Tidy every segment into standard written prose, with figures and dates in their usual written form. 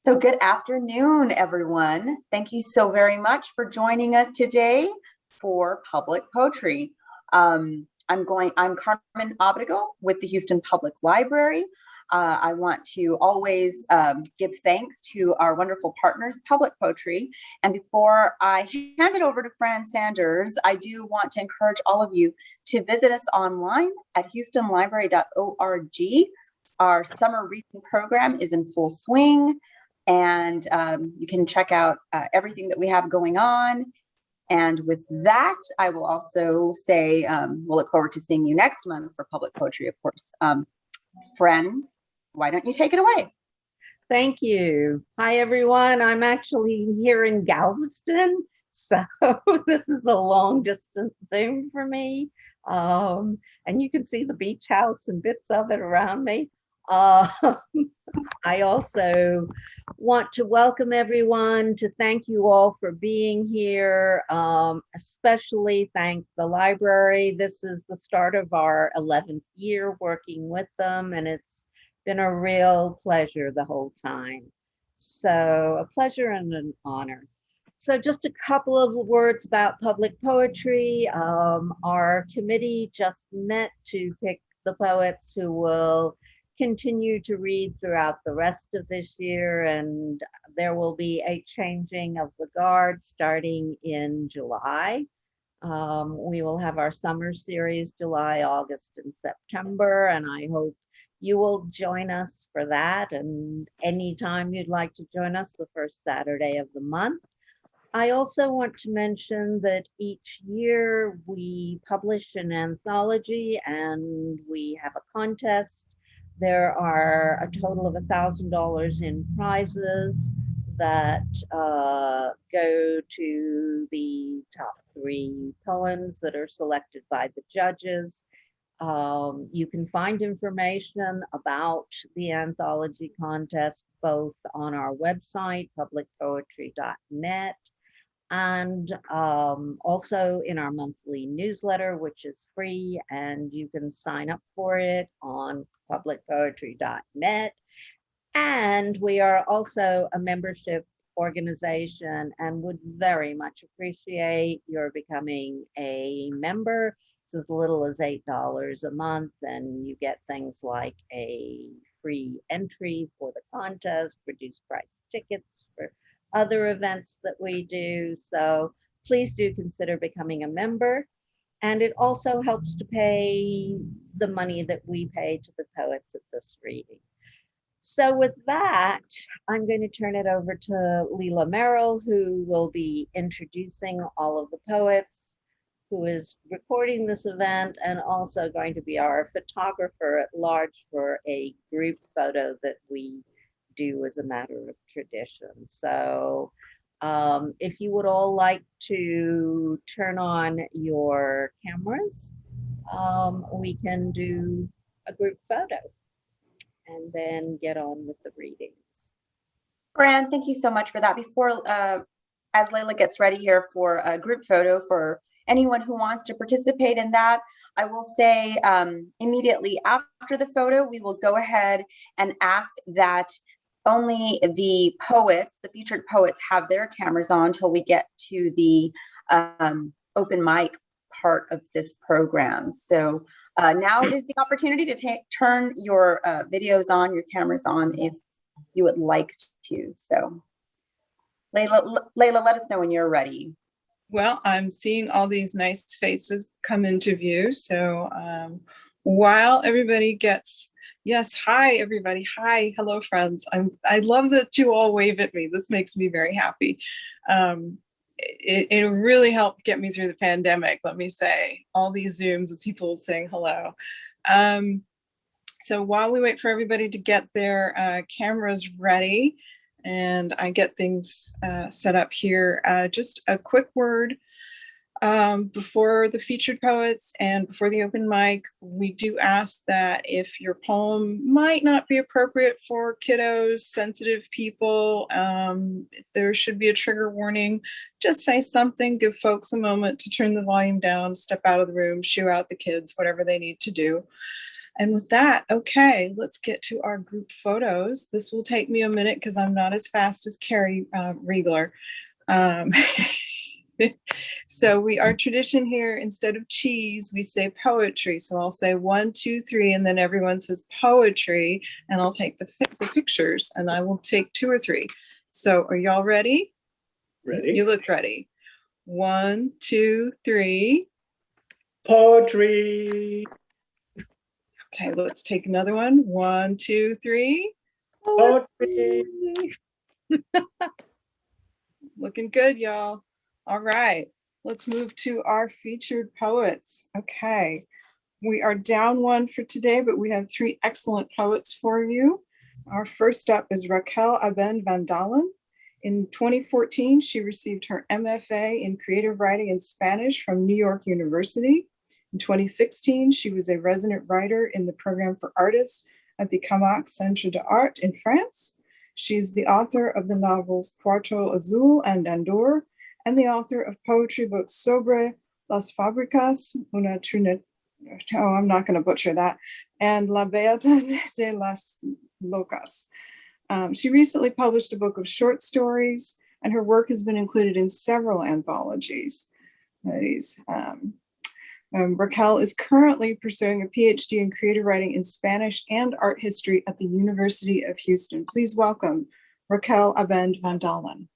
So good afternoon, everyone. Thank you so very much for joining us today for Public Poetry. I'm Carmen Abrigo with the Houston Public Library. I want to always give thanks to our wonderful partners, Public Poetry. And before I hand it over to Fran Sanders, I do want to encourage all of you to visit us online at houstonlibrary.org. Our summer reading program is in full swing. And you can check out everything that we have going on. And with that, I will also say we'll look forward to seeing you next month for Public Poetry, of course. Fran, why don't you take it away? Thank you. Hi, everyone. I'm actually here in Galveston, so this is a long distance Zoom for me. And you can see the beach house and bits of it around me. I also want to welcome everyone, to thank you all for being here, especially thank the library. This is the start of our 11th year working with them, and it's been a real pleasure the whole time. So a pleasure and an honor. So just a couple of words about public poetry. Our committee just met to pick the poets who will continue to read throughout the rest of this year, and there will be a changing of the guard starting in July. We will have our summer series July, August, and September, and I hope you will join us for that, and anytime you'd like to join us the first Saturday of the month. I also want to mention that each year we publish an anthology and we have a contest. There are a total of $1,000 in prizes that go to the top 3 poems that are selected by the judges. You can find information about the anthology contest both on our website, publicpoetry.net, and also in our monthly newsletter, which is free, and you can sign up for it on publicpoetry.net. And we are also a membership organization and would very much appreciate your becoming a member. It's as little as $8 a month, and you get things like a free entry for the contest, reduced price tickets for other events that we do. So please do consider becoming a member. And it also helps to pay the money that we pay to the poets at this reading. So with that, I'm going to turn it over to Leila Merrill, who will be introducing all of the poets, who is recording this event and also going to be our photographer at large for a group photo that we do as a matter of tradition. So if you would all like to turn on your cameras, we can do a group photo and then get on with the readings. Fran, thank you so much for that. Before, as Layla gets ready here for a group photo for anyone who wants to participate in that, I will say immediately after the photo, we will go ahead and ask that only the poets, the featured poets, have their cameras on until we get to the open mic part of this program. So now is the opportunity to turn your videos on, your cameras on, if you would like to. So Layla, let us know when you're ready. Well, I'm seeing all these nice faces come into view. So while everybody gets, yes, hi, everybody. Hi, hello, friends. I love that you all wave at me. This makes me very happy. It really helped get me through the pandemic, let me say. All these Zooms with people saying hello. So while we wait for everybody to get their cameras ready and I get things set up here, just a quick word. Before the featured poets and before the open mic, we do ask that if your poem might not be appropriate for kiddos, sensitive people, there should be a trigger warning. Just say something, give folks a moment to turn the volume down, step out of the room, shoo out the kids, whatever they need to do. And with that, okay, let's get to our group photos. This will take me a minute because I'm not as fast as Carrie Riegler. So our tradition here, instead of cheese, we say poetry. So I'll say 1, 2, 3, and then everyone says poetry, and I'll take the pictures, and I will take 2 or 3. So are y'all ready? Ready? You look ready. 1, 2, 3. Poetry. Okay, let's take another one. 1, 2, 3. Poetry. Looking good, y'all. All right, let's move to our featured poets. Okay, we are down 1 for today, but we have 3 excellent poets for you. Our first up is Raquel Bendon. In 2014, she received her MFA in creative writing in Spanish from New York University. In 2016, she was a resident writer in the program for artists at the Camac Centre d'Art in France. She's the author of the novels Cuarto Azul and Andor, and the author of poetry books Sobre las Fábricas, una Trinidad, oh, I'm not going to butcher that, and La Beata de las Locas. She recently published a book of short stories, and her work has been included in several anthologies. Raquel is currently pursuing a PhD in creative writing in Spanish and art history at the University of Houston. Please welcome Raquel Bendon.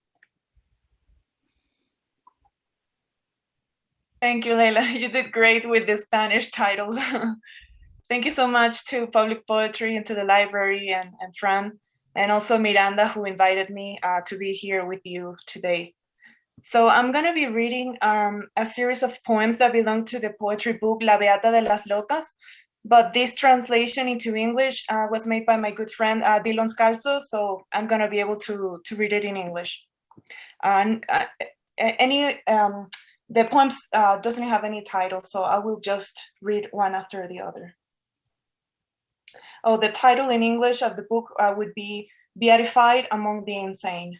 Thank you, Leila. You did great with the Spanish titles. Thank you so much to Public Poetry and to the library and Fran, and also Miranda, who invited me to be here with you today. So I'm going to be reading a series of poems that belong to the poetry book La Beata de las Locas, but this translation into English was made by my good friend Dylan Scalzo, so I'm going to be able to read it in English. The poems doesn't have any title, so I will just read one after the other. Oh, the title in English of the book would be Beatified Among the Insane.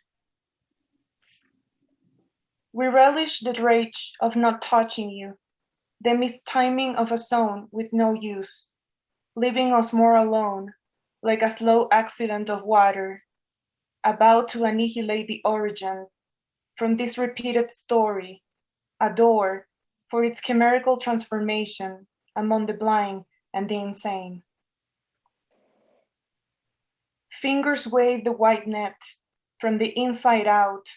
We relish the rage of not touching you, the mistiming of a zone with no use, leaving us more alone, like a slow accident of water, about to annihilate the origin from this repeated story, a door for its chimerical transformation among the blind and the insane. Fingers wave the white net from the inside out,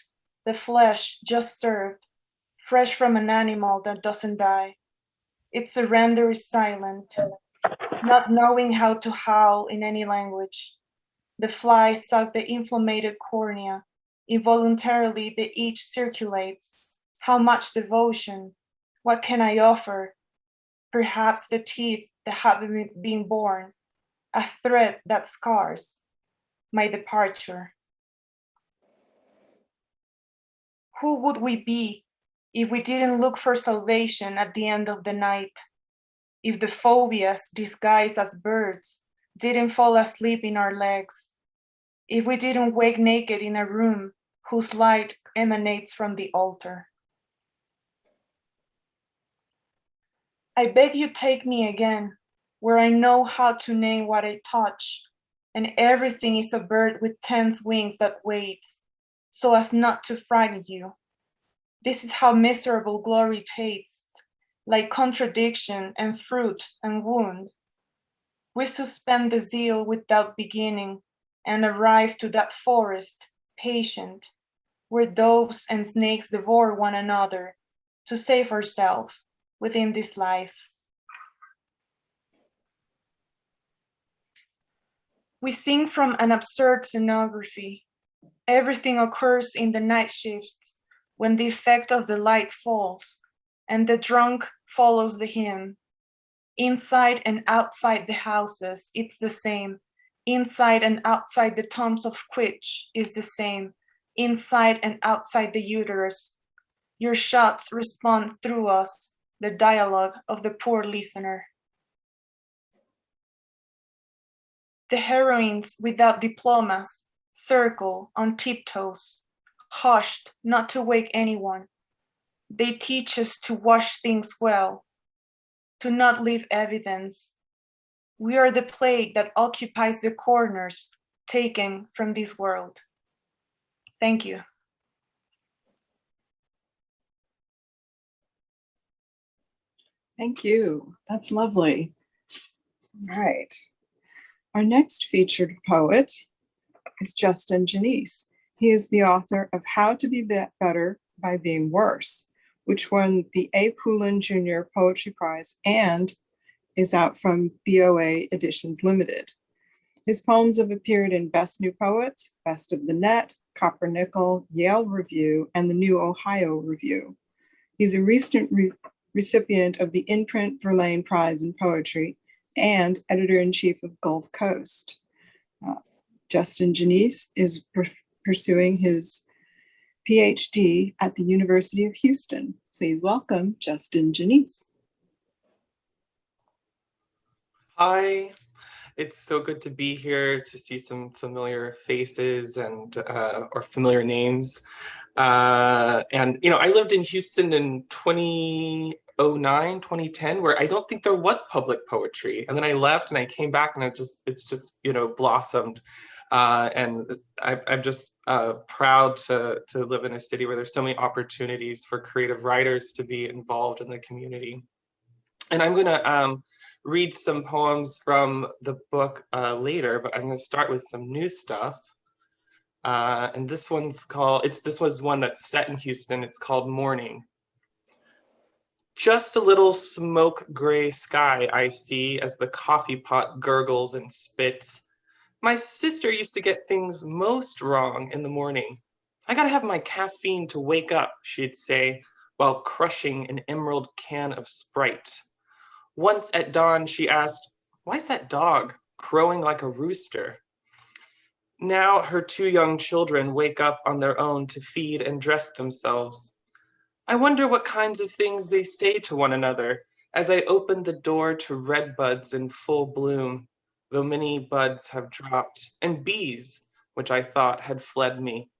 the flesh just served, fresh from an animal that doesn't die. Its surrender is silent, not knowing how to howl in any language. The flies suck the inflamed cornea. Involuntarily, the itch circulates. How much devotion? What can I offer? Perhaps the teeth that haven't been born, a thread that scars my departure. Who would we be if we didn't look for salvation at the end of the night? If the phobias disguised as birds didn't fall asleep in our legs? If we didn't wake naked in a room whose light emanates from the altar? I beg you take me again, where I know how to name what I touch, and everything is a bird with tense wings that waits, so as not to frighten you. This is how miserable glory tastes, like contradiction and fruit and wound. We suspend the zeal without beginning and arrive to that forest, patient, where doves and snakes devour one another to save ourselves within this life. We sing from an absurd scenography. Everything occurs in the night shifts when the effect of the light falls and the drunk follows the hymn. Inside and outside the houses, it's the same. Inside and outside the tombs of Quitch is the same. Inside and outside the uterus. Your shots respond through us, the dialogue of the poor listener. The heroines without diplomas circle on tiptoes, hushed not to wake anyone. They teach us to wash things well, to not leave evidence, We are the plague that occupies the corners taken from this world. Thank you. Thank you. That's lovely. All right. Our next featured poet is Justin Janiece. He is the author of How to Be Better by Being Worse, which won the A. Poulin Jr. Poetry Prize and is out from BOA Editions Limited. His poems have appeared in Best New Poet, Best of the Net, Copper Nickel, Yale Review, and the New Ohio Review. He's a recent recipient of the Imprint Verlaine Prize in Poetry and editor-in-chief of Gulf Coast. Justin Janiece is pursuing his PhD at the University of Houston. Please welcome Justin Janiece. Hi, it's so good to be here to see some familiar faces and or familiar names. And you know, I lived in Houston in 2009, 2010, where I don't think there was public poetry. And then I left and I came back and it's just, you know, blossomed. And I'm just proud to live in a city where there's so many opportunities for creative writers to be involved in the community. And I'm gonna read some poems from the book later, but I'm gonna start with some new stuff. And this one's called, this was one that's set in Houston. It's called Morning. Just a little smoke gray sky I see as the coffee pot gurgles and spits. My sister used to get things most wrong in the morning. I gotta have my caffeine to wake up, she'd say, while crushing an emerald can of Sprite. Once at dawn, she asked, "Why's that dog crowing like a rooster?" Now her 2 young children wake up on their own to feed and dress themselves. I wonder what kinds of things they say to one another as I open the door to redbuds in full bloom, though many buds have dropped, and bees, which I thought had fled me.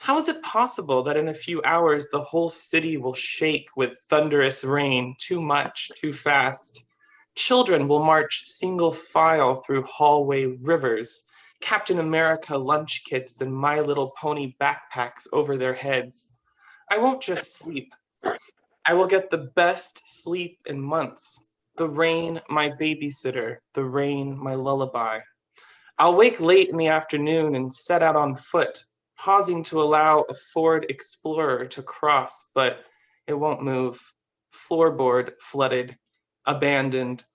How is it possible that in a few hours the whole city will shake with thunderous rain, too much, too fast? Children will march single file through hallway rivers, Captain America lunch kits and My Little Pony backpacks over their heads. I won't just sleep. I will get the best sleep in months. The rain, my babysitter, the rain, my lullaby. I'll wake late in the afternoon and set out on foot, pausing to allow a Ford Explorer to cross, but it won't move. Floorboard flooded, abandoned.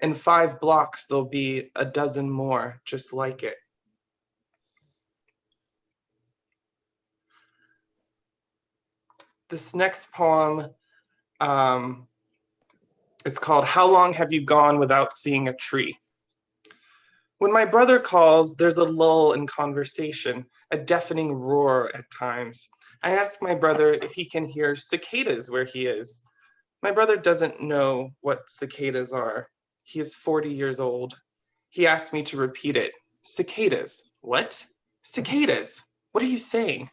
In 5 blocks, there'll be a dozen more just like it. This next poem, it's called How Long Have You Gone Without Seeing a Tree? When my brother calls, there's a lull in conversation, a deafening roar at times. I ask my brother if he can hear cicadas where he is. My brother doesn't know what cicadas are. He is 40 years old. He asked me to repeat it. Cicadas. What? Cicadas. What are you saying?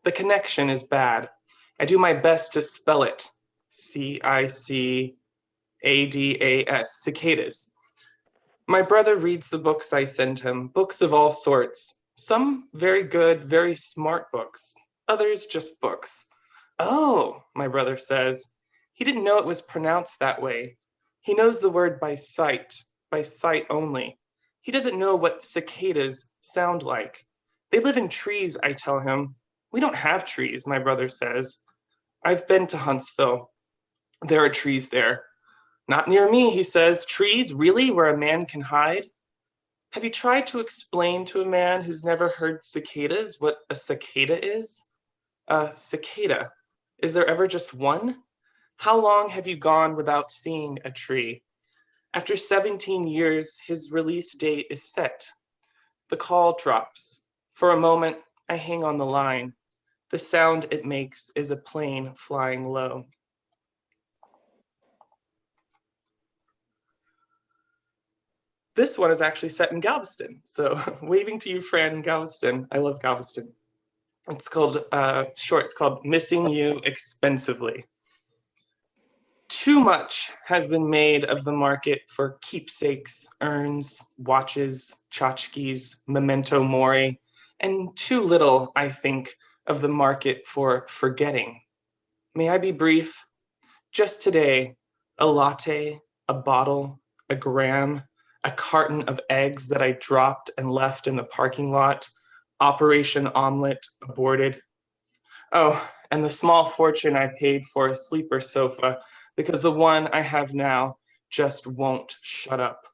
The connection is bad. I do my best to spell it. C-I-C-A-D-A-S, cicadas. My brother reads the books I send him, books of all sorts. Some very good, very smart books. Others just books. Oh, my brother says. He didn't know it was pronounced that way. He knows the word by sight only. He doesn't know what cicadas sound like. They live in trees, I tell him. We don't have trees, my brother says. I've been to Huntsville. There are trees there. Not near me, he says. Trees, really, where a man can hide? Have you tried to explain to a man who's never heard cicadas what a cicada is? A cicada. Is there ever just one? How long have you gone without seeing a tree? After 17 years, his release date is set. The call drops. For a moment, I hang on the line. The sound it makes is a plane flying low. This one is actually set in Galveston. So waving to you, Fran, Galveston. I love Galveston. It's called, it's called Missing You Expensively. Too much has been made of the market for keepsakes, urns, watches, tchotchkes, memento mori, and too little, I think, of the market for forgetting. May I be brief? Just today, a latte, a bottle, a gram, a carton of eggs that I dropped and left in the parking lot, Operation Omelet aborted. Oh, and the small fortune I paid for a sleeper sofa because the one I have now just won't shut up.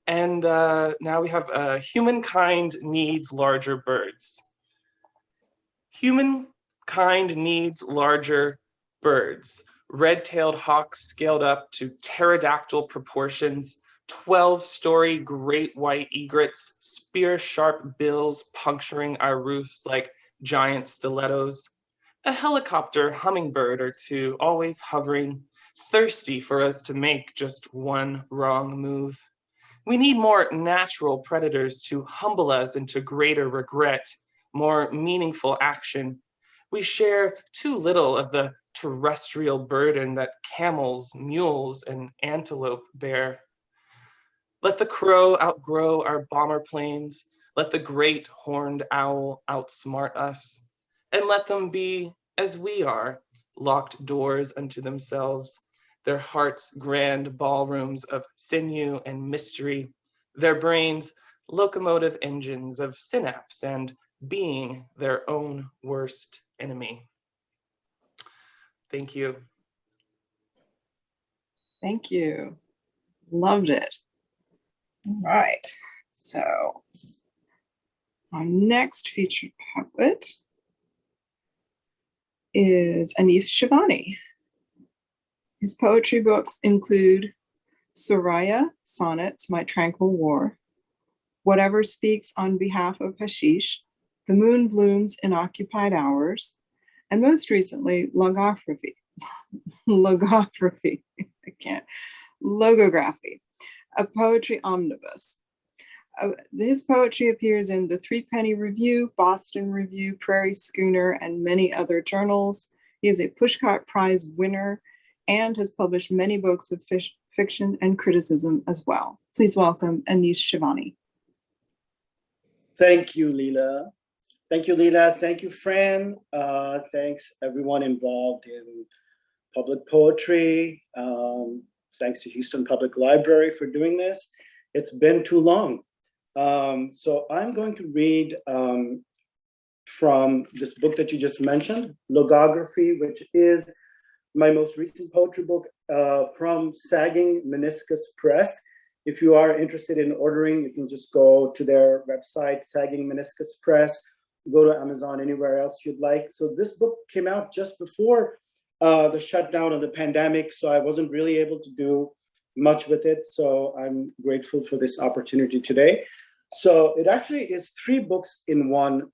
And now we have humankind needs larger birds. Humankind needs larger birds. Red-tailed hawks scaled up to pterodactyl proportions, 12-story great white egrets, spear-sharp bills puncturing our roofs like giant stilettos, a helicopter hummingbird or two always hovering, thirsty for us to make just one wrong move. We need more natural predators to humble us into greater regret, more meaningful action. We share too little of the terrestrial burden that camels, mules, and antelope bear. Let the crow outgrow our bomber planes. Let the great horned owl outsmart us. And let them be, as we are, locked doors unto themselves, their hearts grand ballrooms of sinew and mystery, their brains locomotive engines of synapse and being their own worst enemy. Thank you. Thank you. Loved it. All right. So our next featured poet is Janiece Shivani. His poetry books include Soraya Sonnets, My Tranquil War, Whatever Speaks on Behalf of Hashish, The Moon Blooms in Occupied Hours, and most recently, Logography. Logography, Logography, a poetry omnibus. His poetry appears in the Threepenny Review, Boston Review, Prairie Schooner, and many other journals. He is a Pushcart Prize winner and has published many books of fiction and criticism as well. Please welcome Janiece Shivani. Thank you, Leela. Thank you, Leela. Thank you, Fran. Thanks everyone involved in public poetry. Thanks to Houston Public Library for doing this. It's been too long. So I'm going to read from this book that you just mentioned, Logography, which is my most recent poetry book from Sagging Meniscus Press. If you are interested in ordering, you can just go to their website, Sagging Meniscus Press, go to Amazon, anywhere else you'd like. So this book came out just before the shutdown of the pandemic, so I wasn't really able to do much with it. So I'm grateful for this opportunity today. So it actually is 3 books in one,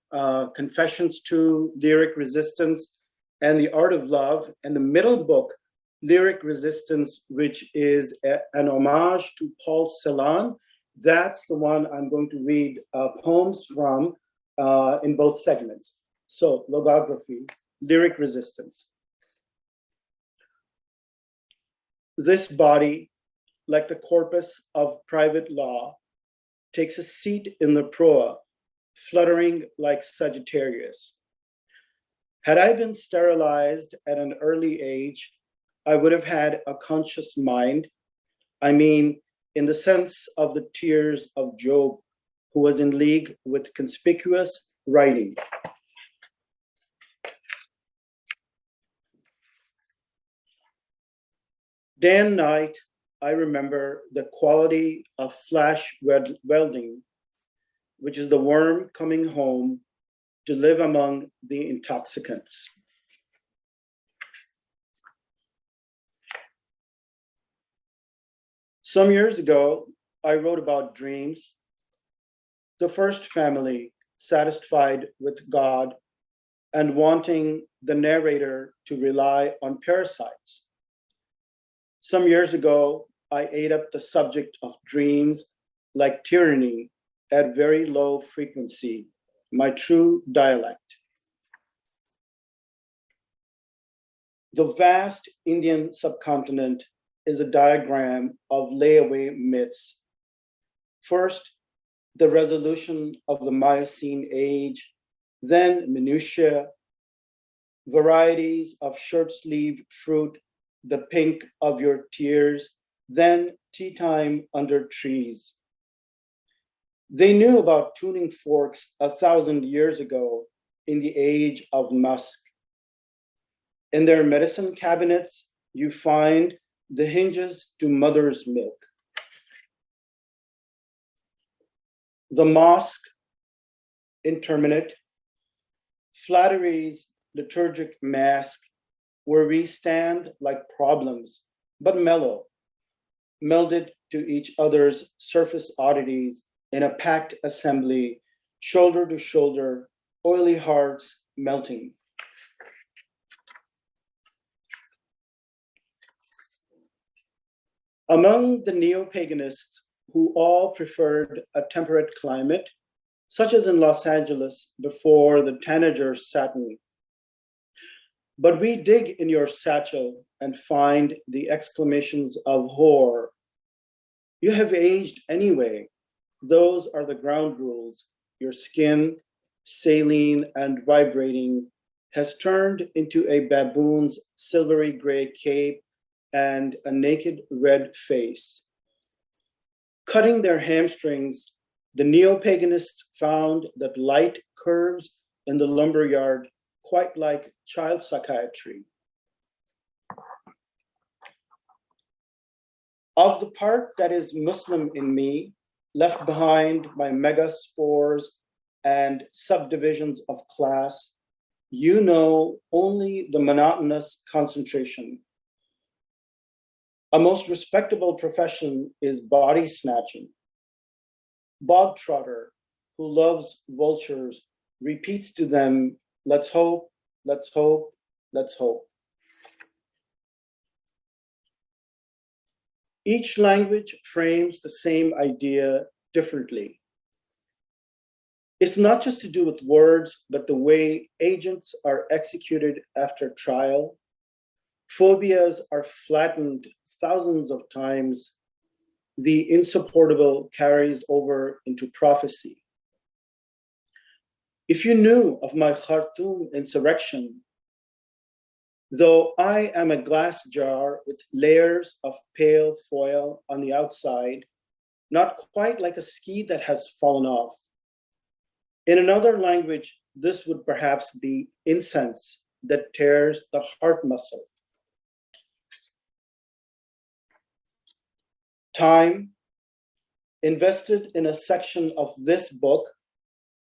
Confessions to Lyric Resistance and The Art of Love. And the middle book, Lyric Resistance, which is an homage to Paul Celan. That's the one I'm going to read poems from in both segments. So Logography, Lyric Resistance. This body, like the corpus of private law, takes a seat in the proa, fluttering like Sagittarius. Had I been sterilized at an early age, I would have had a conscious mind. I mean, in the sense of the tears of Job, who was in league with conspicuous writing. Day and night, I remember the quality of flash welding, which is the worm coming home to live among the intoxicants. Some years ago, I wrote about dreams, the first family satisfied with God and wanting the narrator to rely on parasites. Some years ago, I ate up the subject of dreams like tyranny at very low frequency, my true dialect. The vast Indian subcontinent is a diagram of layaway myths. First, the resolution of the Miocene age, then minutiae, varieties of short-sleeved fruit, the pink of your tears, then tea time under trees. They knew about tuning forks 1,000 years ago in the age of musk. In their medicine cabinets, you find the hinges to mother's milk. The mosque, interminate, flattery's liturgic mask, where we stand like problems, but mellow, melded to each other's surface oddities in a packed assembly, shoulder to shoulder, oily hearts melting. Among the neo-paganists who all preferred a temperate climate, such as in Los Angeles before the tanager satin. But we dig in your satchel and find the exclamations of horror. You have aged anyway. Those are the ground rules. Your skin, saline and vibrating, has turned into a baboon's silvery gray cape and a naked red face. Cutting their hamstrings, the neo-paganists found that light curves in the lumberyard quite like child psychiatry. Of the part that is Muslim in me, left behind by megaspores and subdivisions of class, you know only the monotonous concentration. A most respectable profession is body snatching. Bog trotter, who loves vultures, repeats to them, let's hope, let's hope, let's hope. Each language frames the same idea differently. It's not just to do with words, but the way agents are executed after trial. Phobias are flattened thousands of times. The insupportable carries over into prophecy. If you knew of my Khartoum insurrection, though I am a glass jar with layers of pale foil on the outside, not quite like a ski that has fallen off. In another language, this would perhaps be incense that tears the heart muscle. Time invested in a section of this book,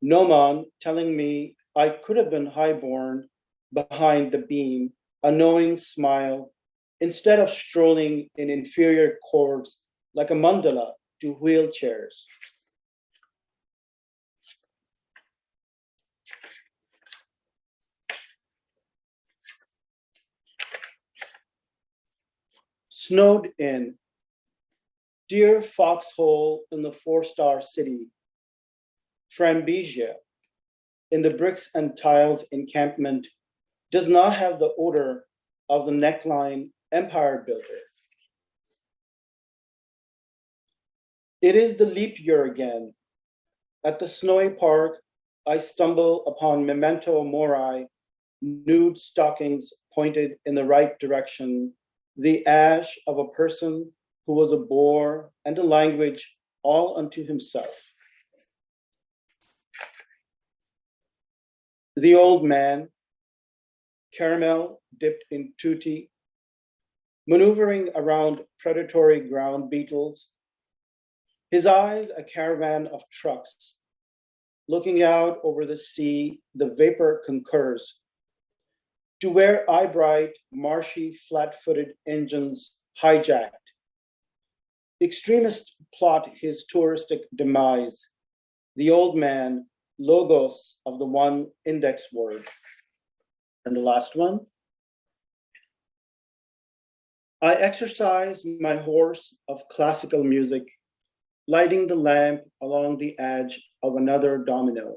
Noman telling me I could have been highborn behind the beam, a knowing smile, instead of strolling in inferior chords like a mandala to wheelchairs. Snowed in, dear foxhole in the four-star city, Frambesia in the bricks and tiles encampment does not have the odor of the neckline empire builder. It is the leap year again. At the snowy park, I stumble upon memento mori, nude stockings pointed in the right direction, the ash of a person who was a bore and a language all unto himself. The old man, caramel dipped in tutti, maneuvering around predatory ground beetles, his eyes a caravan of trucks. Looking out over the sea, the vapor concurs. To where eyebright, marshy, flat-footed engines hijacked. Extremists plot his touristic demise. The old man, logos of the one index word. And the last one. I exercise my horse of classical music, lighting the lamp along the edge of another domino.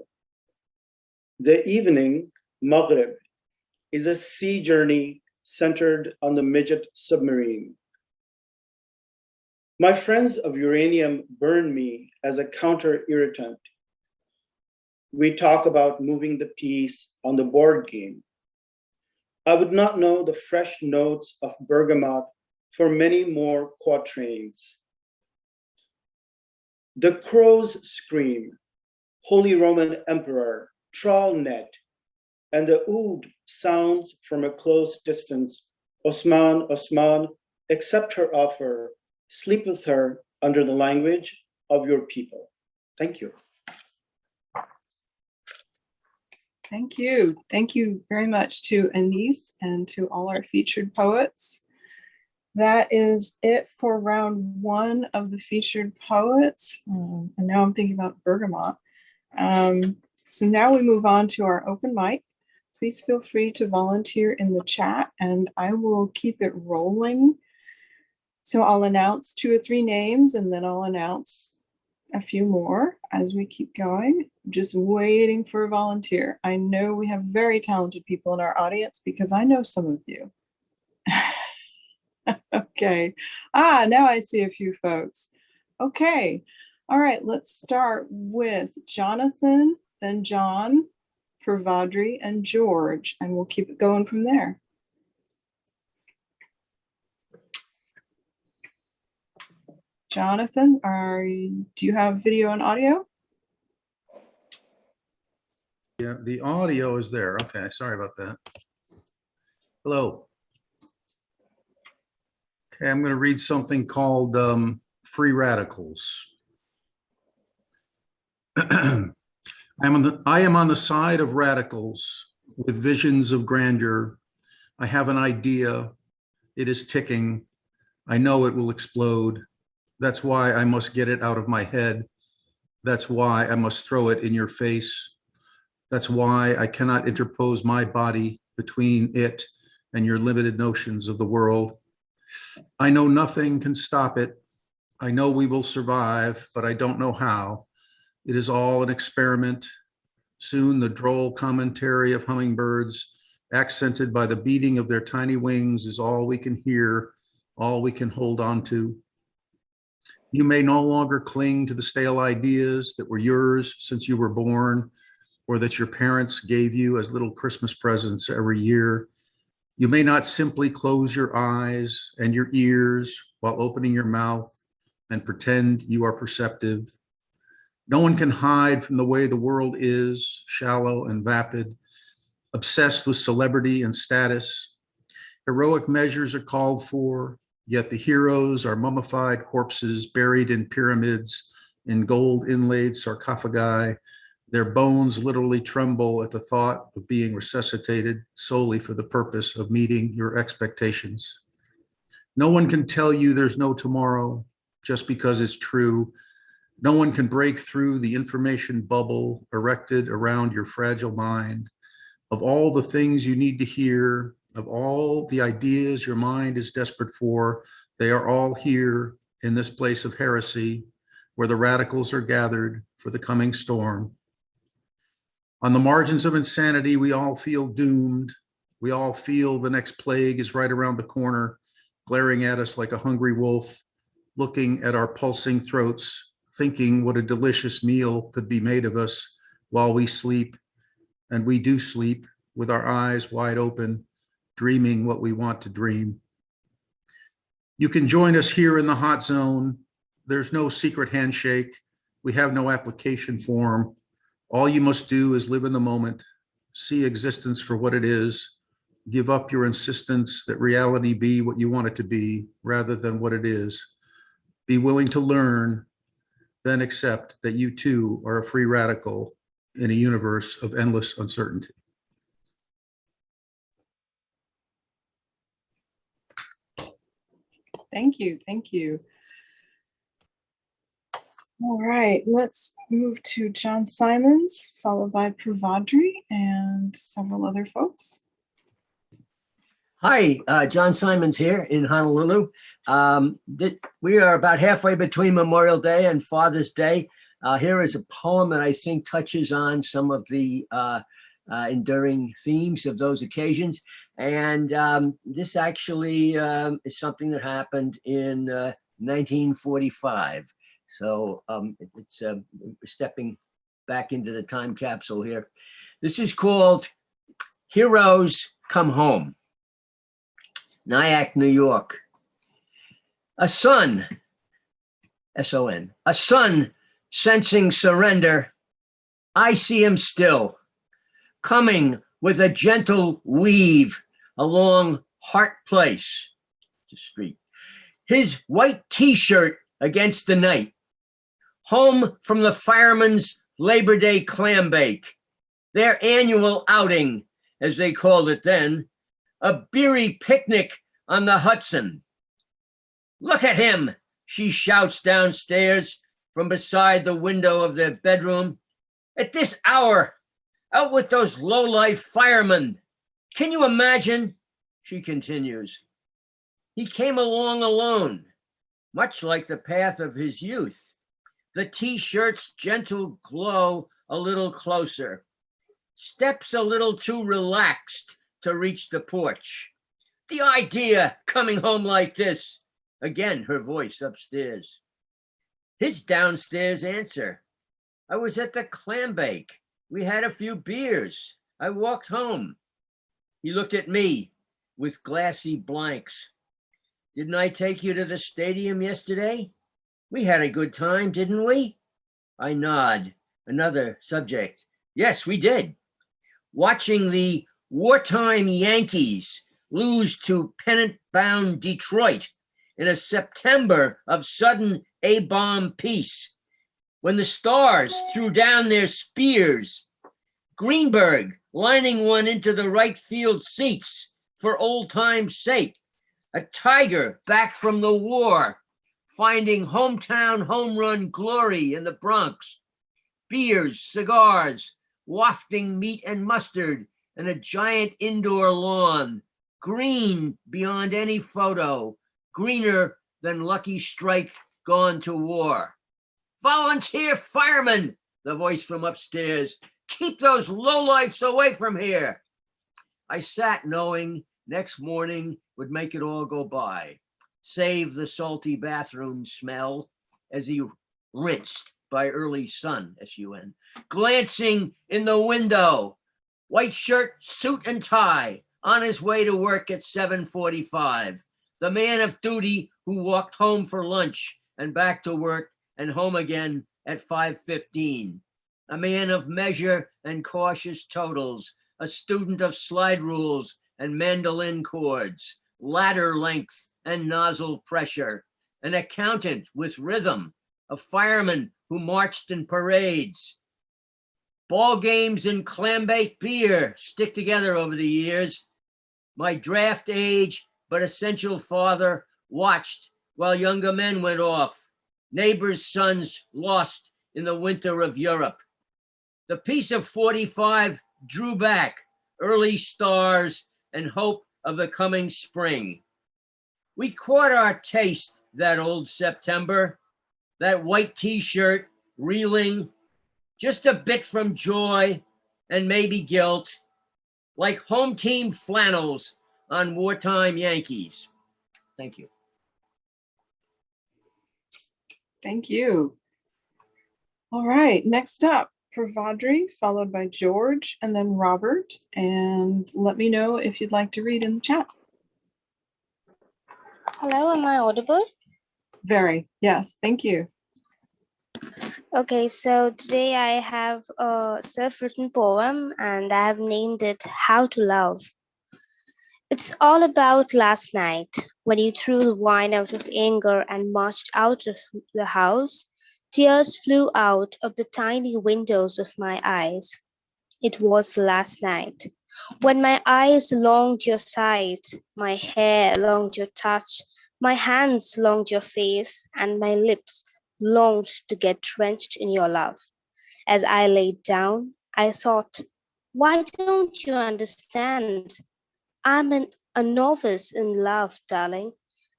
The evening, Maghrib, is a sea journey centered on the midget submarine. My friends of uranium burn me as a counter-irritant. We talk about moving the piece on the board game. I would not know the fresh notes of bergamot for many more quatrains. The crows scream, Holy Roman Emperor, trawl net, and the oud sounds from a close distance, Osman, Osman, accept her offer, sleep with her under the language of your people. Thank you. Thank you. Thank you very much to Janiece and to all our featured poets. That is it for round one of the featured poets. And now I'm thinking about bergamot. So now we move on to our open mic. Please feel free to volunteer in the chat and I will keep it rolling. So I'll announce 2 or 3 names and then I'll announce a few more as we keep going. Just waiting for a volunteer. I know we have very talented people in our audience because I know some of you. Okay. Now I see a few folks. Okay. All right, let's start with Jonathan, then John, Pravadri, and George, and we'll keep it going from there. Jonathan, do you have video and audio? Yeah, the audio is there. Okay, sorry about that. Hello. Okay, I'm going to read something called Free Radicals. I am on the side of radicals with visions of grandeur. I have an idea. It is ticking. I know it will explode. That's why I must get it out of my head. That's why I must throw it in your face. That's why I cannot interpose my body between it and your limited notions of the world. I know nothing can stop it. I know we will survive, but I don't know how. It is all an experiment. Soon the droll commentary of hummingbirds, accented by the beating of their tiny wings, is all we can hear, all we can hold on to. You may no longer cling to the stale ideas that were yours since you were born, or that your parents gave you as little Christmas presents every year. You may not simply close your eyes and your ears while opening your mouth and pretend you are perceptive. No one can hide from the way the world is, shallow and vapid, obsessed with celebrity and status. Heroic measures are called for, yet the heroes are mummified corpses buried in pyramids, in gold inlaid sarcophagi. Their bones literally tremble at the thought of being resuscitated solely for the purpose of meeting your expectations. No one can tell you there's no tomorrow just because it's true. No one can break through the information bubble erected around your fragile mind. Of all the things you need to hear, of all the ideas your mind is desperate for, they are all here in this place of heresy, where the radicals are gathered for the coming storm. On the margins of insanity, we all feel doomed. We all feel the next plague is right around the corner, glaring at us like a hungry wolf, looking at our pulsing throats, thinking what a delicious meal could be made of us while we sleep. And we do sleep with our eyes wide open, dreaming what we want to dream. You can join us here in the hot zone. There's no secret handshake. We have no application form. All you must do is live in the moment, see existence for what it is, give up your insistence that reality be what you want it to be rather than what it is. Be willing to learn, then accept that you too are a free radical in a universe of endless uncertainty. Thank you. Thank you. All right, let's move to John Simons, followed by Pravadri and several other folks. Hi, John Simons here in Honolulu. We are about halfway between Memorial Day and Father's Day. Here is a poem that I think touches on some of the enduring themes of those occasions. And this actually is something that happened in 1945. So it's stepping back into the time capsule here. This is called Heroes Come Home. Nyack, New York. A son, S-O-N, a son sensing surrender. I see him still, coming with a gentle weave along Hart Place, the street. His white t-shirt against the night. Home from the firemen's Labor Day clam bake, their annual outing, as they called it then, a beery picnic on the Hudson. Look at him, she shouts downstairs from beside the window of their bedroom. At this hour, out with those low-life firemen. Can you imagine? She continues. He came along alone, much like the path of his youth. The t-shirt's gentle glow a little closer. Steps a little too relaxed to reach the porch. The idea, coming home like this. Again, her voice upstairs. His downstairs answer. I was at the clam bake. We had a few beers. I walked home. He looked at me with glassy blanks. Didn't I take you to the stadium yesterday? We had a good time, didn't we? I nod. Another subject. Yes, we did. Watching the wartime Yankees lose to pennant-bound Detroit in a September of sudden A-bomb peace, when the Stars threw down their spears, Greenberg lining one into the right field seats for old time's sake, a Tiger back from the war, finding hometown home run glory in the Bronx, beers, cigars, wafting meat and mustard, and a giant indoor lawn, green beyond any photo, greener than Lucky Strike gone to war. Volunteer firemen, the voice from upstairs. Keep those lowlifes away from here. I sat knowing next morning would make it all go by. Save the salty bathroom smell as he rinsed by early sun, S-U-N, glancing in the window, white shirt, suit and tie, on his way to work at 7:45. The man of duty who walked home for lunch and back to work and home again at 5:15. A man of measure and cautious totals, a student of slide rules and mandolin chords, ladder length and nozzle pressure, an accountant with rhythm, a fireman who marched in parades. Ball games and clam-baked beer stick together over the years. My draft age but essential father watched while younger men went off, neighbors' sons lost in the winter of Europe. The peace of 45 drew back early stars and hope of the coming spring. We caught our taste that old September, that white t-shirt reeling, just a bit from joy and maybe guilt, like home team flannels on wartime Yankees. Thank you. Thank you. All right, next up, Pravadri, followed by George, and then Robert. And let me know if you'd like to read in the chat. Hello, am I audible? Very, yes, thank you. Okay, so today I have a self-written poem and I have named it How to Love. It's all about last night when you threw the wine out of anger and marched out of the house. Tears flew out of the tiny windows of my eyes. It was last night when my eyes longed your sight, my hair longed your touch, my hands longed your face, and my lips longed to get drenched in your love. As I laid down, I thought, why don't you understand? A novice in love, darling.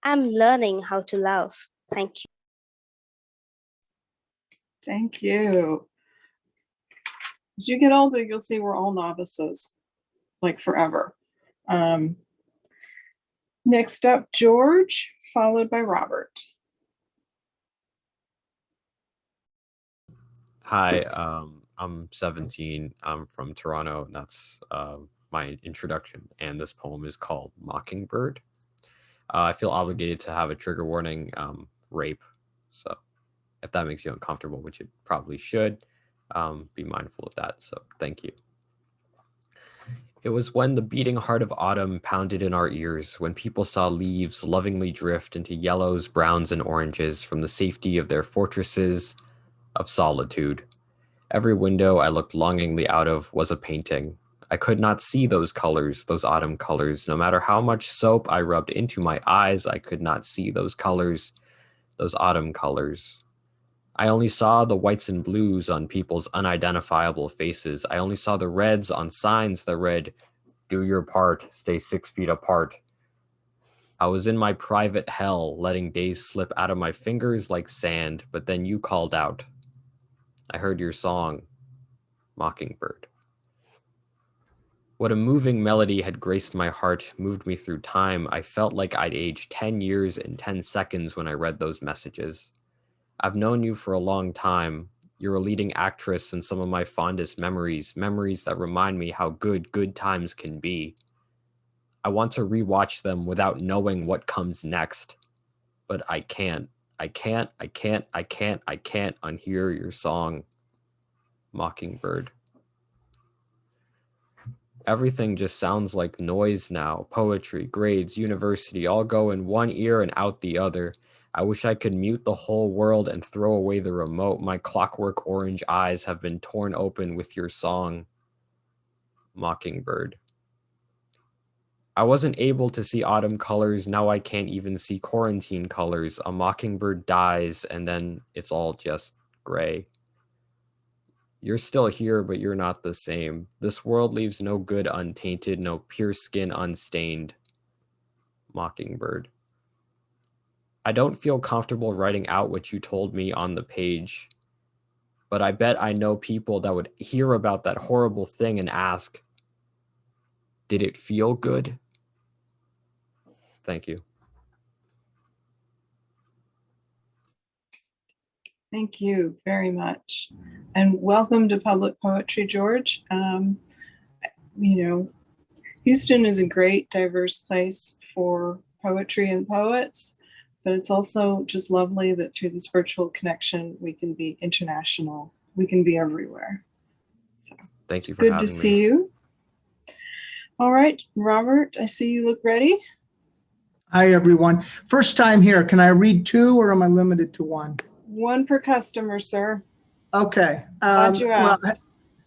I'm learning how to love. Thank you. Thank you. As you get older, you'll see we're all novices, like forever. Next up, George, followed by Robert. Hi, I'm 17. I'm from Toronto, and that's my introduction. And this poem is called Mockingbird. I feel obligated to have a trigger warning, rape. So if that makes you uncomfortable, which it probably should, be mindful of that. So thank you. It was when the beating heart of autumn pounded in our ears, when people saw leaves lovingly drift into yellows, browns, and oranges from the safety of their fortresses of solitude. Every window I looked longingly out of was a painting. I could not see those colors, those autumn colors. No matter how much soap I rubbed into my eyes, I could not see those colors, those autumn colors. I only saw the whites and blues on people's unidentifiable faces. I only saw the reds on signs that read, "Do your part, stay 6 feet apart." I was in my private hell, letting days slip out of my fingers like sand, but then you called out. I heard your song, Mockingbird. What a moving melody had graced my heart, moved me through time. I felt like I'd aged 10 years and 10 seconds when I read those messages. I've known you for a long time. You're a leading actress in some of my fondest memories, memories that remind me how good times can be. I want to rewatch them without knowing what comes next, but I can't unhear your song, Mockingbird. Everything just sounds like noise now. Poetry, grades, university, all go in one ear and out the other. I wish I could mute the whole world and throw away the remote. My clockwork orange eyes have been torn open with your song, Mockingbird. I wasn't able to see autumn colors. Now I can't even see quarantine colors. A mockingbird dies and then it's all just gray. You're still here, but you're not the same. This world leaves no good untainted, no pure skin unstained. Mockingbird. I don't feel comfortable writing out what you told me on the page, but I bet I know people that would hear about that horrible thing and ask, did it feel good? Thank you. Thank you very much. And welcome to Public Poetry, George. Houston is a great, diverse place for poetry and poets, but it's also just lovely that through this virtual connection, we can be international. We can be everywhere. So thank you for good having to me. see you. All right, Robert, I see you look ready. Hi, everyone. First time here. Can I read two or am I limited to one? One per customer, sir. Okay. Glad you asked.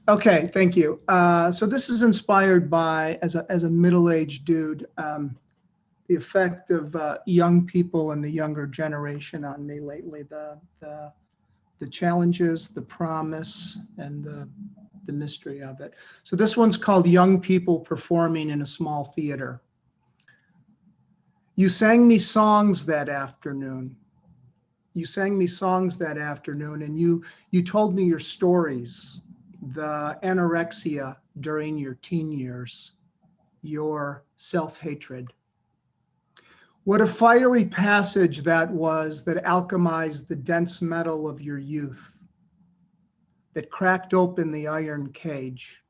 Okay, thank you. So this is inspired by, as a middle-aged dude, the effect of young people and the younger generation on me lately, the challenges, the promise, and the mystery of it. So this one's called Young People Performing in a Small Theater. You sang me songs that afternoon. You sang me songs that afternoon, and you told me your stories, the anorexia during your teen years, your self-hatred. What a fiery passage that was that alchemized the dense metal of your youth, that cracked open the iron cage.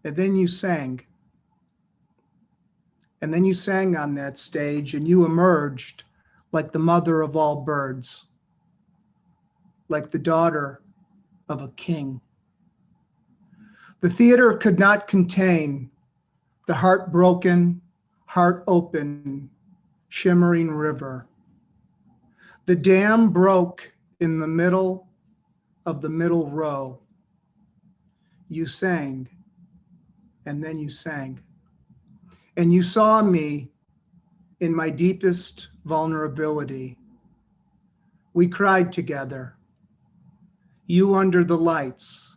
And then you sang. And then you sang on that stage, and you emerged like the mother of all birds, like the daughter of a king. The theater could not contain the heartbroken, heart open, shimmering river. The dam broke in the middle of the middle row. You sang, and then you sang. And you saw me in my deepest vulnerability. We cried together, you under the lights,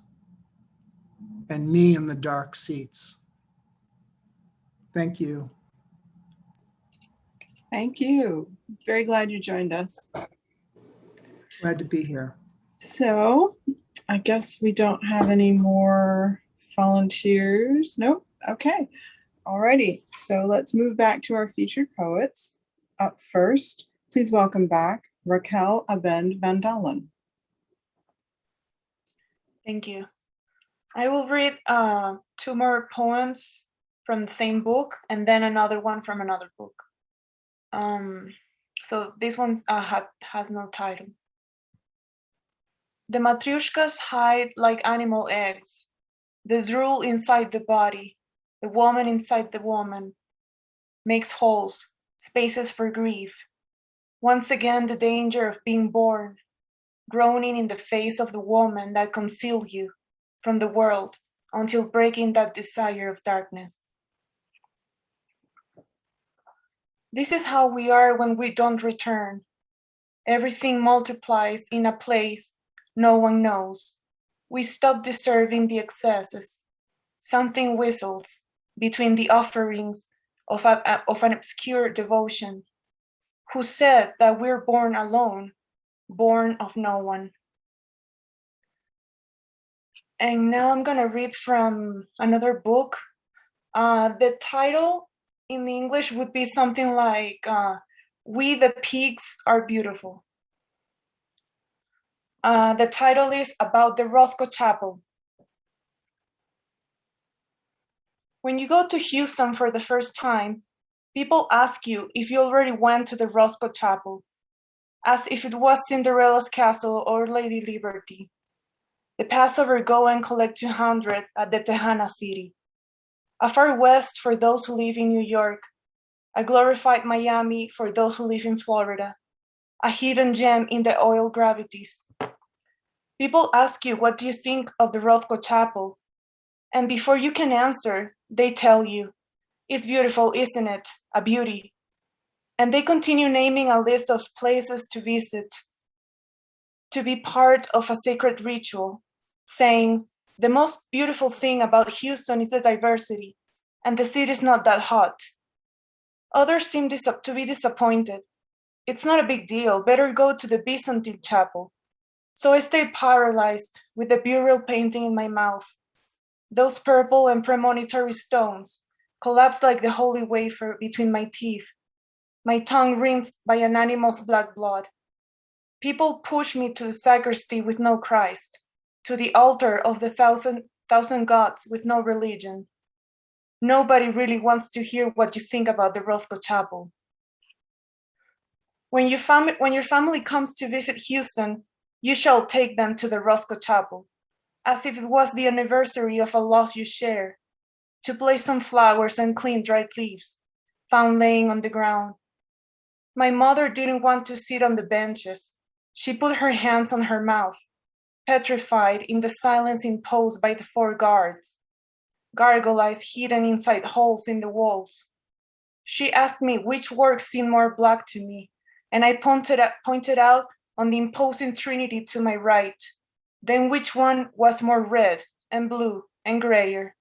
and me in the dark seats. Thank you. Thank you. Very glad you joined us. Glad to be here. So I guess we don't have any more volunteers. Nope. Okay. Alrighty. So let's move back to our featured poets. Up first, please welcome back Raquel Bendon. Thank you. I will read 2 more poems from the same book and then another one from another book. So this one has no title. The matryoshkas hide like animal eggs, the drool inside the body, the woman inside the woman, makes holes, spaces for grief. Once again, the danger of being born, groaning in the face of the woman that concealed you from the world until breaking that desire of darkness. This is how we are when we don't return. Everything multiplies in a place no one knows. We stop deserving the excesses. Something whistles between the offerings of an obscure devotion. Who said that we're born alone, born of no one? And now I'm gonna read from another book. The title in the English would be something like We the Pigs Are Beautiful. The title is about the Rothko Chapel. When you go to Houston for the first time, people ask you if you already went to the Rothko Chapel, as if it was Cinderella's castle or Lady Liberty. The Passover go and collect 200 at the Tejana City. A Far West for those who live in New York, a glorified Miami for those who live in Florida, a hidden gem in the oil gravities. People ask you, what do you think of the Rothko Chapel? And before you can answer, they tell you, it's beautiful, isn't it? A beauty. And they continue naming a list of places to visit, to be part of a sacred ritual, saying, the most beautiful thing about Houston is the diversity, and the city's not that hot. Others seem to be disappointed. It's not a big deal, better go to the Byzantine Chapel. So I stayed paralyzed with the burial painting in my mouth. Those purple and premonitory stones collapsed like the holy wafer between my teeth, my tongue rinsed by an animal's black blood. People push me to the sacristy with no Christ, to the altar of the thousand gods with no religion. Nobody really wants to hear what you think about the Rothko Chapel. When your family comes to visit Houston, you shall take them to the Rothko Chapel, as if it was the anniversary of a loss you share, to place some flowers and clean dried leaves, found laying on the ground. My mother didn't want to sit on the benches. She put her hands on her mouth, petrified in the silence imposed by the 4 guards, gargoyle eyes hidden inside holes in the walls. She asked me which work seemed more black to me, and I pointed out on the imposing trinity to my right, then which one was more red and blue and grayer.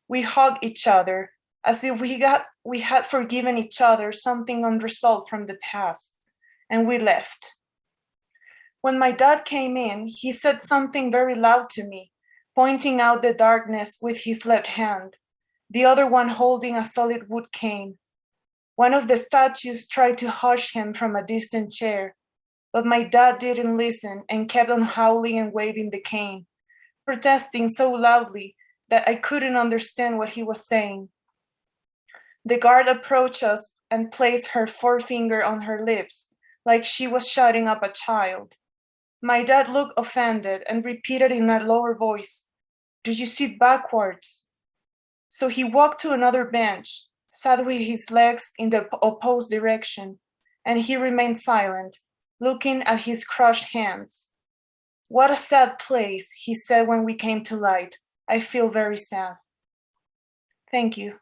We hugged each other as if we had forgiven each other something unresolved from the past, and we left. When my dad came in, he said something very loud to me, pointing out the darkness with his left hand, the other one holding a solid wood cane. One of the statues tried to hush him from a distant chair, but my dad didn't listen and kept on howling and waving the cane, protesting so loudly that I couldn't understand what he was saying. The guard approached us and placed her forefinger on her lips, like she was shutting up a child. My dad looked offended and repeated in a lower voice, "Do you sit backwards?" So he walked to another bench, sat with his legs in the opposite direction, and he remained silent, looking at his crushed hands. "What a sad place," he said when we came to light. "I feel very sad." Thank you.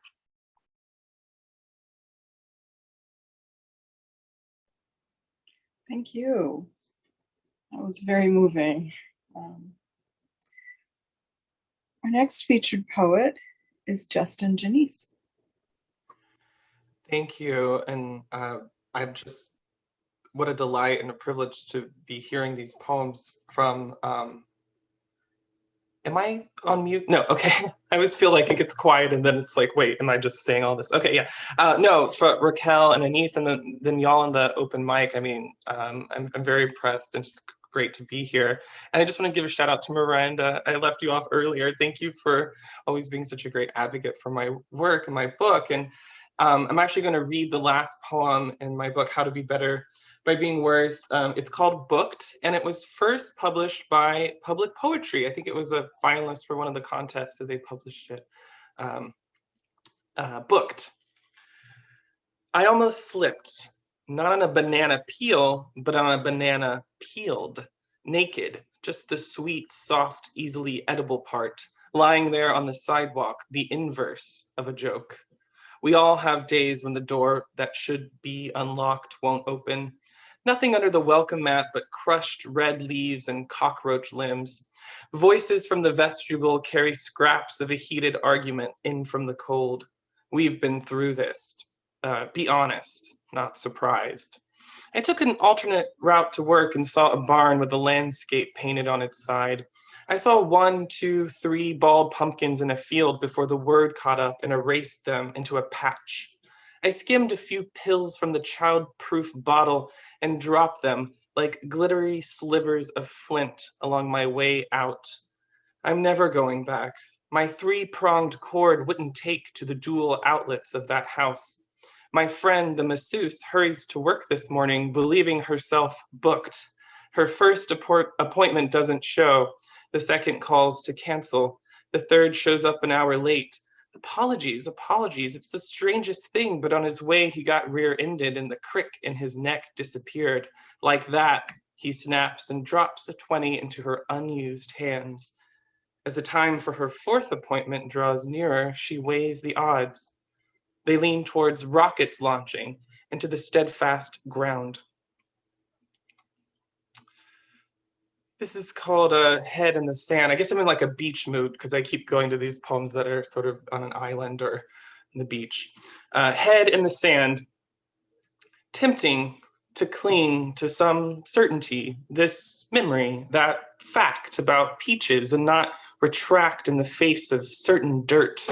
Thank you. That was very moving. Our next featured poet is Justin Janiece. Thank you. And I'm just, what a delight and a privilege to be hearing these poems from Am I on mute? No, okay. I always feel like it gets quiet and then it's like, wait, am I just saying all this? Okay, yeah. No, for Raquel and Janiece and then y'all in the open mic, I mean, I'm very impressed and just great to be here. And I just want to give a shout out to Miranda. I left you off earlier. Thank you for always being such a great advocate for my work and my book. And I'm actually going to read the last poem in my book, How to Be Better by Being Worse. It's called Booked, and it was first published by Public Poetry. I think it was a finalist for one of the contests that they published it. Booked. I almost slipped, not on a banana peel, but on a banana peeled, naked, just the sweet, soft, easily edible part, lying there on the sidewalk, the inverse of a joke. We all have days when the door that should be unlocked won't open. Nothing under the welcome mat but crushed red leaves and cockroach limbs. Voices from the vestibule carry scraps of a heated argument in from the cold. We've been through this. Be honest, not surprised. I took an alternate route to work and saw a barn with a landscape painted on its side. I saw 1, 2, 3 bald pumpkins in a field before the word caught up and erased them into a patch. I skimmed a few pills from the child-proof bottle and dropped them like glittery slivers of flint along my way out. I'm never going back. My 3-pronged cord wouldn't take to the dual outlets of that house. My friend, the masseuse, hurries to work this morning, believing herself booked. Her first appointment doesn't show. The second calls to cancel. The third shows up an hour late. Apologies, apologies. It's the strangest thing, but on his way, he got rear-ended and the crick in his neck disappeared. Like that, he snaps and drops a 20 into her unused hands. As the time for her 4th appointment draws nearer, she weighs the odds. They lean towards rockets launching into the steadfast ground. This is called a Head in the Sand. I guess I'm in like a beach mood because I keep going to these poems that are sort of on an island or on the beach. Head in the sand, tempting to cling to some certainty, this memory, that fact about peaches and not retract in the face of certain dirt.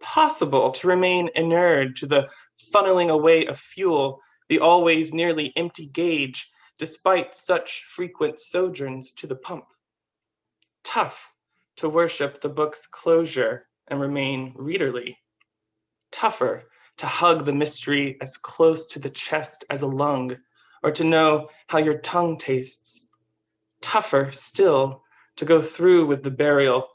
Possible to remain inured to the funneling away of fuel, the always nearly empty gauge, despite such frequent sojourns to the pump. Tough to worship the book's closure and remain readerly. Tougher to hug the mystery as close to the chest as a lung, or to know how your tongue tastes. Tougher still to go through with the burial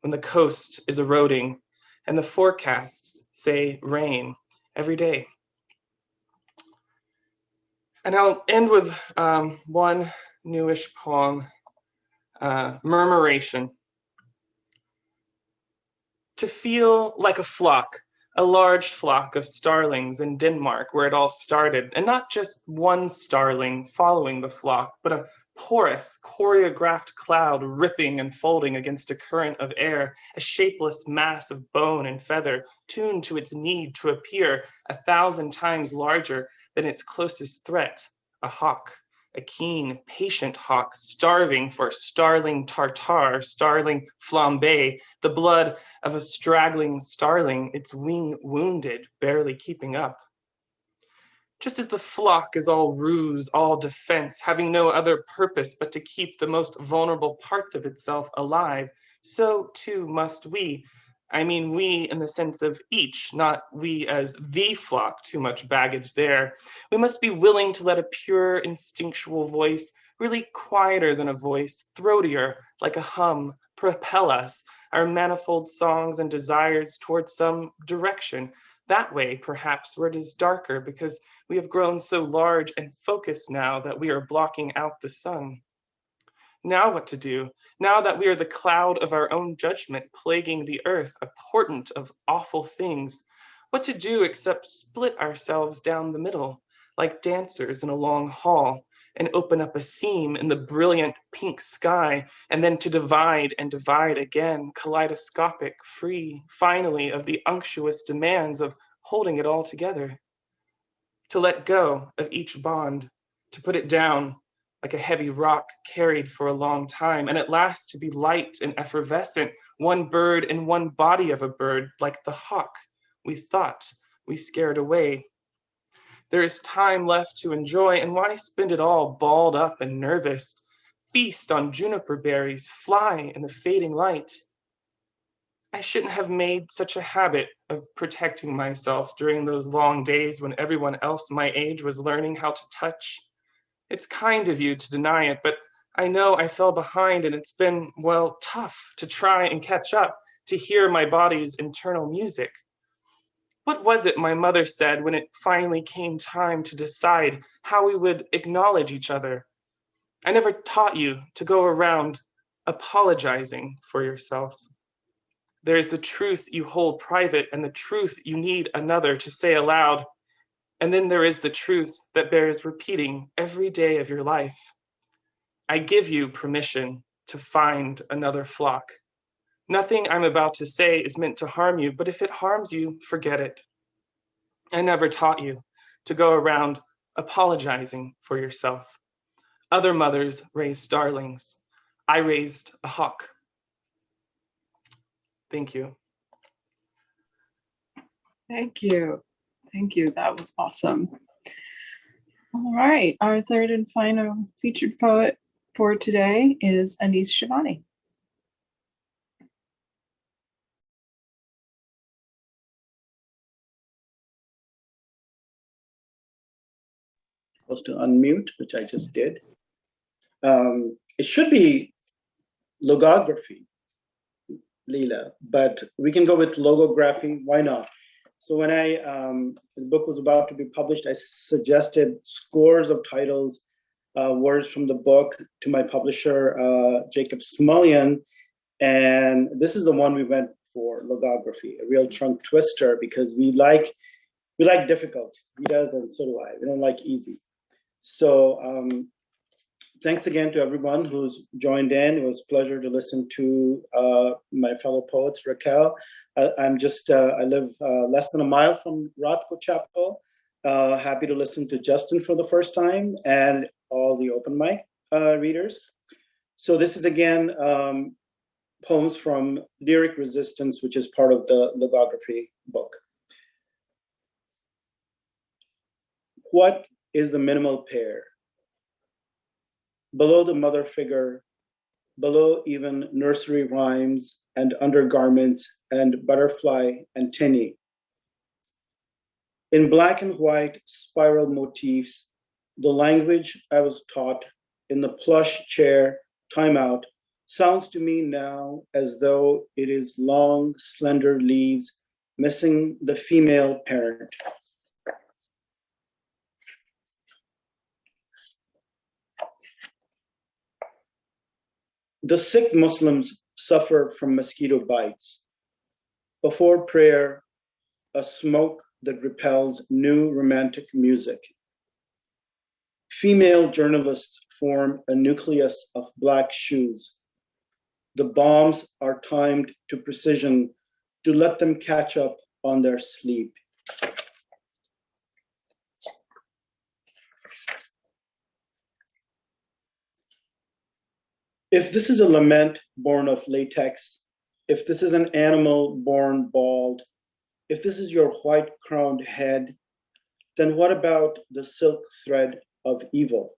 when the coast is eroding and the forecasts say rain every day. And I'll end with one newish poem, Murmuration. To feel like a large flock of starlings in Denmark where it all started, and not just one starling following the flock, but a porous, choreographed cloud ripping and folding against a current of air, a shapeless mass of bone and feather, tuned to its need to appear 1,000 times larger than its closest threat, a hawk, a keen, patient hawk, starving for starling tartare, starling flambe, the blood of a straggling starling, its wing wounded, barely keeping up. Just as the flock is all ruse, all defense, having no other purpose but to keep the most vulnerable parts of itself alive, so too must we. I mean we in the sense of each, not we as the flock, too much baggage there. We must be willing to let a pure instinctual voice, really quieter than a voice, throatier, like a hum, propel us, our manifold songs and desires towards some direction. That way, perhaps, where it is darker because we have grown so large and focused now that we are blocking out the sun. Now what to do? Now that we are the cloud of our own judgment plaguing the earth, a portent of awful things, what to do except split ourselves down the middle, like dancers in a long hall, and open up a seam in the brilliant pink sky, and then to divide and divide again, kaleidoscopic, free, finally, of the unctuous demands of holding it all together. To let go of each bond, to put it down, like a heavy rock carried for a long time, and at last to be light and effervescent, one bird in one body of a bird, like the hawk we thought we scared away. There is time left to enjoy, and why spend it all balled up and nervous? Feast on juniper berries, fly in the fading light. I shouldn't have made such a habit of protecting myself during those long days when everyone else my age was learning how to touch. It's kind of you to deny it, but I know I fell behind, and it's been, well, tough to try and catch up, to hear my body's internal music. What was it my mother said when it finally came time to decide how we would acknowledge each other? I never taught you to go around apologizing for yourself. There is the truth you hold private and the truth you need another to say aloud. And then there is the truth that bears repeating every day of your life. I give you permission to find another flock. Nothing I'm about to say is meant to harm you, but if it harms you, forget it. I never taught you to go around apologizing for yourself. Other mothers raised starlings. I raised a hawk. Thank you. Thank you. Thank you. That was awesome. All right. Our third and final featured poet for today is Janiece Shivani. Supposed to unmute, which I just did. It should be logography, Leela, but we can go with logography. Why not? So when the book was about to be published, I suggested scores of titles, words from the book to my publisher, Jacob Smulyan, and this is the one we went for, logography, a real trunk twister, because we like difficult. He does, and so do I. We don't like easy. So thanks again to everyone who's joined in. It was a pleasure to listen to my fellow poets, Raquel. I live less than a mile from Rothko Chapel. Happy to listen to Justin for the first time and all the open mic readers. So this is again poems from Lyric Resistance, which is part of the logography book. What is the minimal pair? Below the mother figure, below even nursery rhymes and undergarments and butterfly and tinny. In black and white spiral motifs, the language I was taught in the plush chair timeout sounds to me now as though it is long, slender leaves missing the female parent. The sick Muslims suffer from mosquito bites. Before prayer, a smoke that repels new romantic music. Female journalists form a nucleus of black shoes. The bombs are timed to precision to let them catch up on their sleep. If this is a lament born of latex, if this is an animal born bald, if this is your white-crowned head, then what about the silk thread of evil?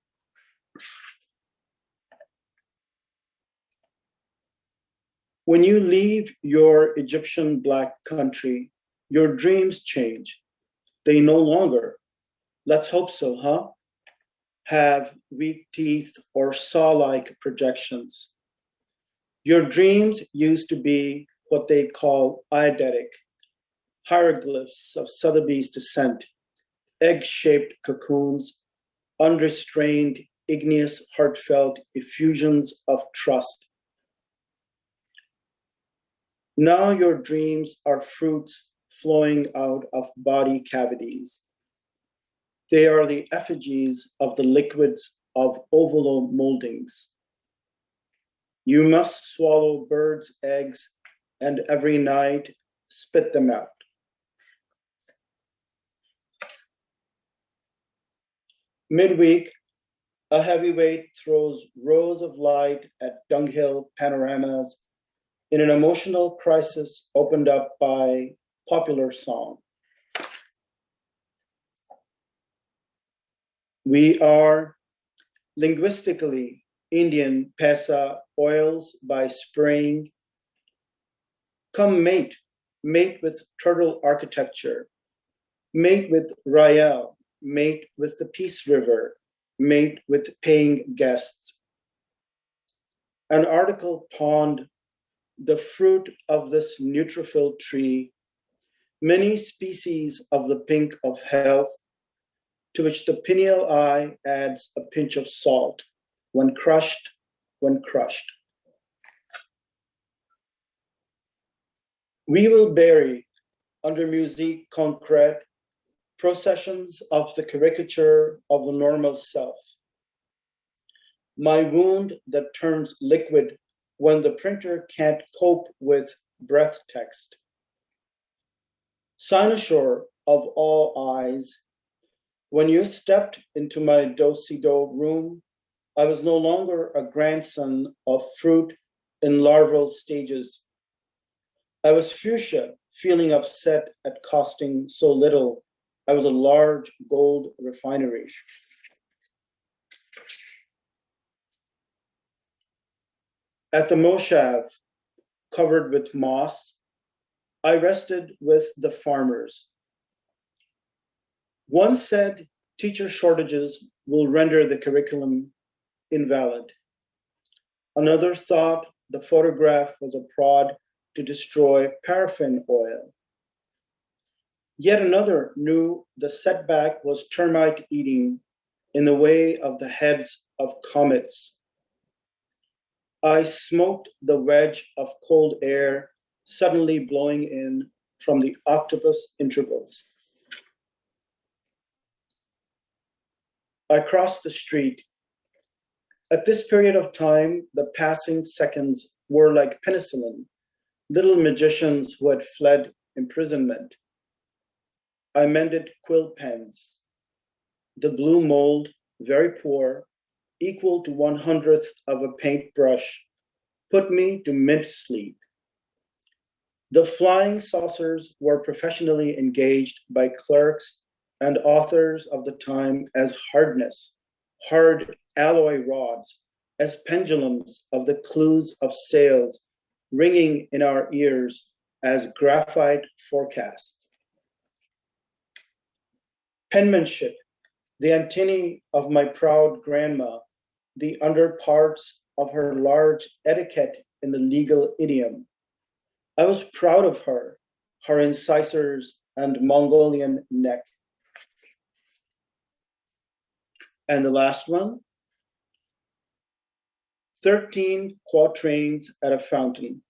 When you leave your Egyptian black country, your dreams change. They no longer, let's hope so, huh? Have weak teeth or saw-like projections. Your dreams used to be what they call eidetic, hieroglyphs of Sotheby's descent, egg-shaped cocoons, unrestrained, igneous, heartfelt effusions of trust. Now your dreams are fruits flowing out of body cavities. They are the effigies of the liquids of ovular moldings. You must swallow birds' eggs and every night spit them out. Midweek, A heavyweight throws rows of light at dunghill panoramas in an emotional crisis opened up by popular song. We are linguistically Indian Pesa oils by spraying. Come mate, mate with turtle architecture, mate with Rael, mate with the Peace River, mate with paying guests. An article pawned the fruit of this neutrophil tree, many species of the pink of health, to which the pineal eye adds a pinch of salt when crushed, when crushed. We will bury under musique concrète processions of the caricature of the normal self. My wound that turns liquid when the printer can't cope with breath text. Cynosure of all eyes, when you stepped into my do-si-do room, I was no longer a grandson of fruit in larval stages. I was fuchsia, feeling upset at costing so little. I was a large gold refinery. At the moshav, covered with moss, I rested with the farmers. One said teacher shortages will render the curriculum invalid. Another thought the photograph was a prod to destroy paraffin oil. Yet another knew the setback was termite eating in the way of the heads of comets. I smoked the wedge of cold air suddenly blowing in from the octopus intervals. I crossed the street. At this period of time, the passing seconds were like penicillin, little magicians who had fled imprisonment. I mended quill pens. The blue mold, very poor, equal to 1/100th of a paintbrush, put me to mint sleep. The flying saucers were professionally engaged by clerks and authors of the time as hardness, hard alloy rods, as pendulums of the clues of sails, ringing in our ears as graphite forecasts. Penmanship, the antennae of my proud grandma, the underparts of her large etiquette in the legal idiom. I was proud of her incisors and Mongolian neck. And the last one, 13 quatrains at a fountain.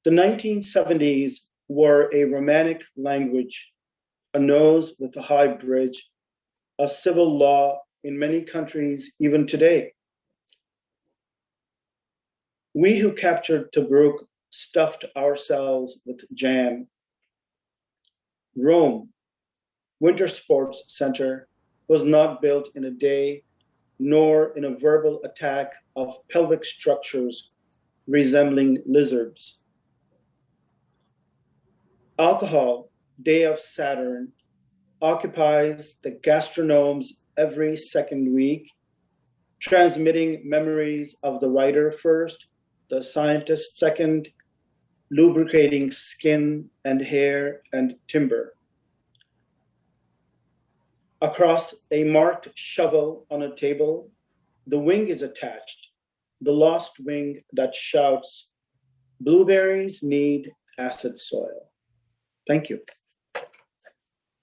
The 1970s were a romantic language, a nose with a high bridge, a civil law in many countries even today. We who captured Tobruk stuffed ourselves with jam. Rome, winter sports center, was not built in a day, nor in a verbal attack of pelvic structures resembling lizards. Alcohol, day of Saturn, occupies the gastronomes every second week, transmitting memories of the writer first, the scientist second, lubricating skin and hair and timber. Across a marked shovel on a table, the wing is attached, the lost wing that shouts, blueberries need acid soil. Thank you.